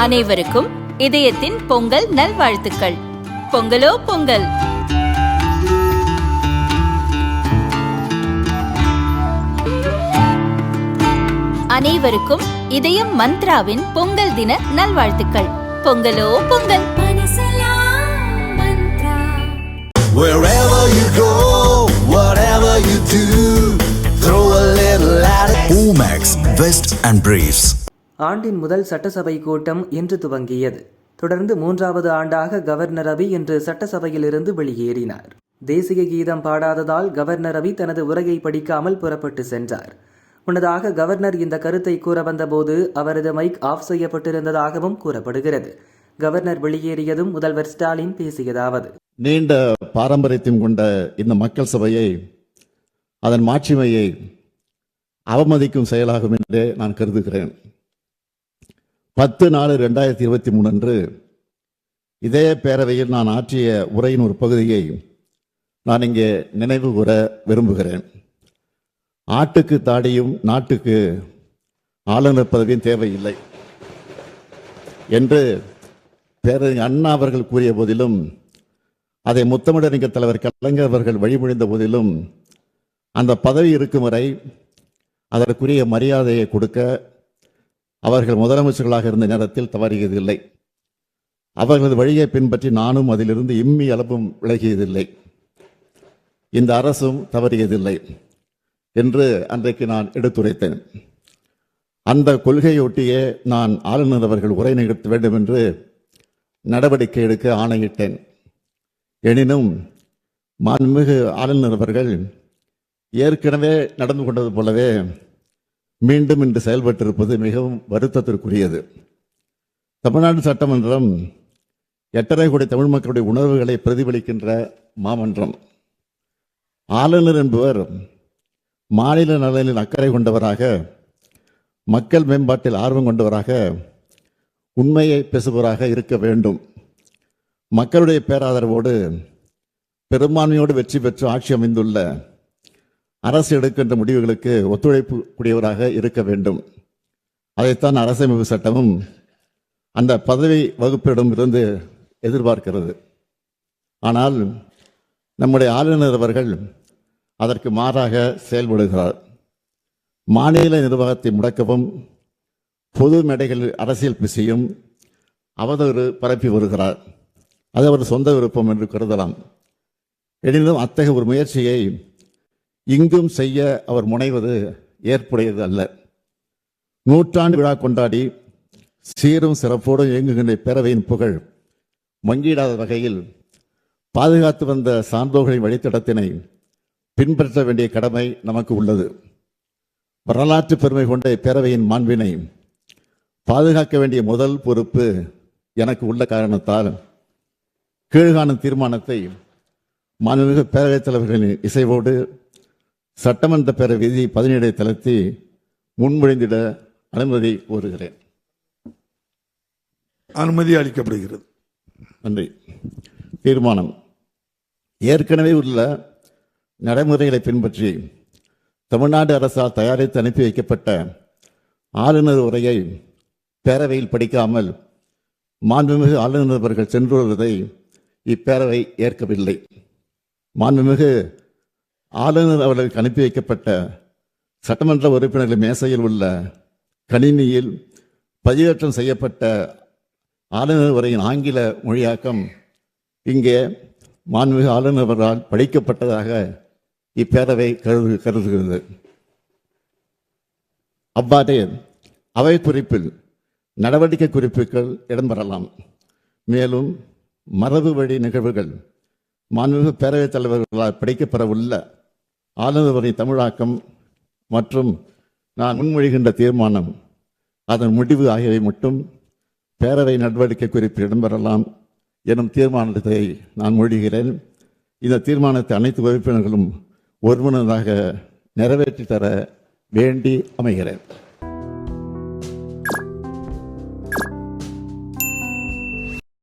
அனைவருக்கும் இதயத்தின் பொங்கல் நல்வாழ்த்துக்கள். பொங்கலோ பொங்கல். அனைவருக்கும் இதயம் மந்த்ராவின் பொங்கல் தின நல்வாழ்த்துக்கள். பொங்கலோ Pongal. Wherever you go, whatever you do, throw a little at it. Omax, Vest and Briefs. ஆண்டின் முதல் சட்டசபை கூட்டம் இன்று துவங்கியது. தொடர்ந்து 3வது ஆண்டாக கவர்னர் ரவி இன்று சட்டசபையில் இருந்து வெளியேறினார். தேசிய கீதம் பாடாததால் கவர்னர் ரவி தனது உரையை படிக்காமல் புறப்பட்டு சென்றார். முன்னதாக கவர்னர் இந்த கருத்தை கூற வந்தபோது அவரது மைக் ஆஃப் செய்யப்பட்டிருந்ததாகவும் கூறப்படுகிறது. கவர்னர் வெளியேறியதும் முதல்வர் ஸ்டாலின் பேசியதாவது: நீண்ட பாரம்பரியத்தையும் கொண்ட இந்த மக்கள் சபையை, அதன் மாட்சிமையை அவமதிக்கும் செயலாகும் என்றே நான் கருதுகிறேன். 10/4/2023 அன்று இதே பேரவையில் நான் ஆற்றிய உரையின் ஒரு பகுதியை நான் இங்கே நினைவு கூற விரும்புகிறேன். ஆட்டுக்கு தாடியும் நாட்டுக்கு ஆளுநர் பதவியும் தேவையில்லை என்று பேரறிஞர் அண்ணா அவர்கள் கூறிய போதிலும், அதை முத்தமிழறிஞர் தலைவர் கலைஞர் அவர்கள் வழிமொழிந்த போதிலும், அந்த பதவி இருக்கும் வரை அதற்குரிய மரியாதையை கொடுக்க அவர்கள் முதலமைச்சர்களாக இருந்த நேரத்தில் தவறியதில்லை. அவர்களது வழியை பின்பற்றி நானும் அதிலிருந்து இம்மி அளவும் விலகியதில்லை. இந்த அரசும் தவறியதில்லை என்று அன்றைக்கு நான் எடுத்துரைத்தேன். அந்த கொள்கையொட்டியே நான் ஆளுநர் அவர்கள் உரை நிகழ்த்த வேண்டும் என்று நடவடிக்கை எடுக்க ஆணையிட்டேன். எனினும் மாண்புமிகு ஆளுநர் அவர்கள் ஏற்கனவே நடந்து கொண்டது போலவே மீண்டும் இன்று செயல்பட்டிருப்பது மிகவும் வருத்தத்திற்குரியது. தமிழ்நாடு சட்டமன்றம் 8.5 கோடி தமிழ் மக்களுடைய உணர்வுகளை பிரதிபலிக்கின்ற மாமன்றம். ஆளுநர் என்பவர் மாநில நலனில் அக்கறை கொண்டவராக, மக்கள் மேம்பாட்டில் ஆர்வம் கொண்டவராக, உண்மையை பேசுபவராக இருக்க வேண்டும். மக்களுடைய பேராதரவோடு பெரும்பான்மையோடு வெற்றி பெற்று ஆட்சி அமைந்துள்ள அரசு எடுக்கின்ற முடிவுகளுக்கு ஒத்துழைப்பு கூடியவராக இருக்க வேண்டும். அதைத்தான் அரசமைப்பு சட்டமும் அந்த பதவி வகுப்பிடம் இருந்து எதிர்பார்க்கிறது. ஆனால் நம்முடைய ஆளுநர் அவர்கள் அதற்கு மாறாக செயல்படுகிறார். மாநில நிர்வாகத்தை முடக்கவும், பொது மேடைகளில் அரசியல் பேசியும் அவதூறு பரப்பி வருகிறார். அது அவர் சொந்த விருப்பம் என்று கருதலாம். எனினும் அத்தகைய ஒரு முயற்சியை இங்கும் செய்ய அவர் முனைவது ஏற்புடையது அல்ல. 100 விழா கொண்டாடி சீரும் சிறப்போடு இயங்குகின்ற பேரவையின் புகழ் மங்கிடாத வகையில் பாதுகாத்து வந்த சான்றோர்களின் வழித்தடத்தினை பின்பற்ற வேண்டிய கடமை நமக்கு உள்ளது. வரலாற்று பெருமை கொண்ட பேரவையின் மாண்பினை பாதுகாக்க வேண்டிய முதல் பொறுப்பு எனக்கு உள்ள காரணத்தால் கீழ்காணும் தீர்மானத்தை மாண்புமிகு பேரவைத் தலைவர்களின் இசைவோடு சட்டமன்ற பேரவை விதி 17 தளர்த்தி முன்மொழிந்திட அனுமதி கோருகிறேன். அனுமதி அளிக்கப்படுகிறது. நன்றி. தீர்மானம்: ஏற்கனவே உள்ள நடைமுறைகளை பின்பற்றி தமிழ்நாடு அரசால் தயாரித்து அனுப்பி வைக்கப்பட்ட ஆளுநர் உரையை பேரவையில் படிக்காமல் மாண்புமிகு ஆளுநர் அவர்கள் சென்று வருவதை இப்பேரவை ஏற்கவில்லை. மாண்புமிகு ஆளுநர் அவர்களுக்கு அனுப்பி வைக்கப்பட்ட சட்டமன்ற உறுப்பினர்கள் மேசையில் உள்ள கணினியில் பதிவேற்றம் செய்யப்பட்ட ஆளுநர் உரையின் ஆங்கில மொழியாக்கம் இங்கே மாண்புமிகு ஆளுநர் அவர்களால் படிக்கப்பட்டதாக இப்பேரவை கருதுகிறது. அவ்வாறே அவை குறிப்பில் நடவடிக்கை குறிப்புகள் இடம்பெறலாம். மேலும் மரபு வழி நிகழ்வுகள் மாண்புமிகு பேரவைத் தலைவர்களால் படிக்கப்பெறவுள்ள ஆளுநரின் தமிழாக்கம் மற்றும் நான் முன்மொழிகின்ற தீர்மானம், அதன் முடிவு ஆகியவை மட்டும் பேரவை நடவடிக்கை குறிப்பில் இடம்பெறலாம் எனும் தீர்மானத்தை நான் மொழிகிறேன். இந்த தீர்மானத்தை அனைத்து உறுப்பினர்களும் ஒருமனதாக நிறைவேற்றி தர வேண்டி அமைகிறேன்.